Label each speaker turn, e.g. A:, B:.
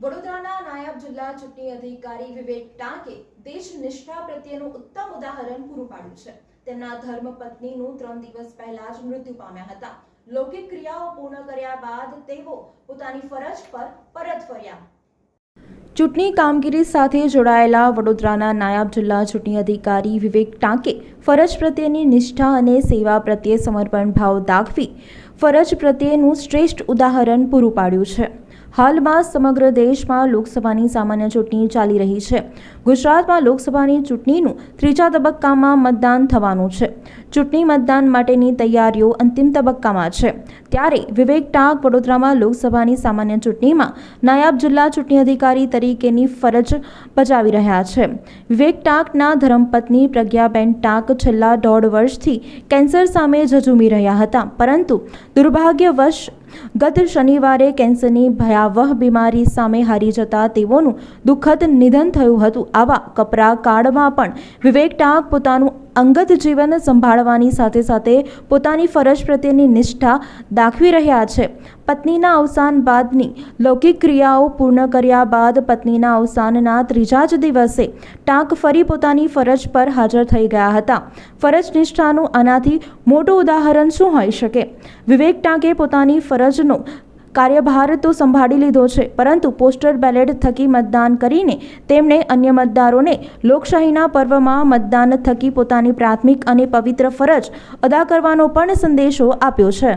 A: વડોદરાના નાયબ જિલ્લા ચૂંટણી અધિકારી વિવેક ટાંકે દેશનિષ્ઠા પ્રત્યેનું ઉત્તમ ઉદાહરણ પૂરું પાડ્યું છે. તેમના ધર્મપત્નીનું 3 દિવસ પહેલા જ મૃત્યુ પામ્યા હતા. લૌકિક ક્રિયાઓ પૂર્ણ કર્યા બાદ તેઓ પોતાની ફરજ પર પરત ફર્યા. ચૂંટણી કામગીરી સાથે જોડાયેલા વડોદરાના નાયબ જિલ્લા ચૂંટણી અધિકારી વિવેક ટાંકે ફરજ પ્રત્યેની નિષ્ઠા અને સેવા પ્રત્યે સમર્પણ ભાવ દાખવી ફરજ પ્રત્યેનું શ્રેષ્ઠ ઉદાહરણ પૂરું પાડ્યું છે. હાલમાં સમગ્ર દેશમાં લોકસભાની સામાન્ય ચૂંટણી ચાલી રહી છે. ગુજરાતમાં લોકસભાની ચૂંટણીનું 3જા તબક્કામાં મતદાન થવાનું છે. ચૂંટણી મતદાન માટેની તૈયારીઓ અંતિમ તબક્કામાં છે. ત્યારે વિવેક ટાંક વડોદરામાં લોકસભાની સામાન્ય ચૂંટણીમાં નાયબ જિલ્લા ચૂંટણી અધિકારી તરીકેની ફરજ બજાવી રહ્યા છે. વિવેક ટાંકના ધર્મપત્ની પ્રજ્ઞાબેન ટાંક છેલ્લા 1.5 વર્ષથી કેન્સર સામે ઝઝૂમી રહ્યા હતા, પરંતુ દુર્ભાગ્યવશ ગત શનિવારે કેન્સરની ભયાવહ બીમારી સામે હારી જતા તેઓનું દુઃખદ નિધન થયું હતું. આવા કપરા કાળમાં પણ વિવેક ટાંક પોતાનું અંગત જીવન સંભાળવાની સાથે સાથે પોતાની ફરજ પ્રત્યેની નિષ્ઠા દાખવી રહ્યા છે. પત્નીના અવસાન બાદની લૌકિક ક્રિયાઓ પૂર્ણ કર્યા બાદ પત્નીના અવસાનના 3જા જ દિવસે ટાંક ફરી પોતાની ફરજ પર હાજર થઈ ગયા હતા. ફરજ નિષ્ઠાનું આનાથી મોટું ઉદાહરણ શું હોઈ શકે? વિવેક ટાંકે પોતાની ફરજનો કાર્યભાર તો સંભાળી લીધો છે, પરંતુ પોસ્ટલ બેલેટ થકી મતદાન કરીને તેમણે અન્ય મતદારોને લોકશાહીના પર્વમાં મતદાન થકી પોતાની પ્રાથમિક અને પવિત્ર ફરજ અદા કરવાનો પણ સંદેશો આપ્યો છે.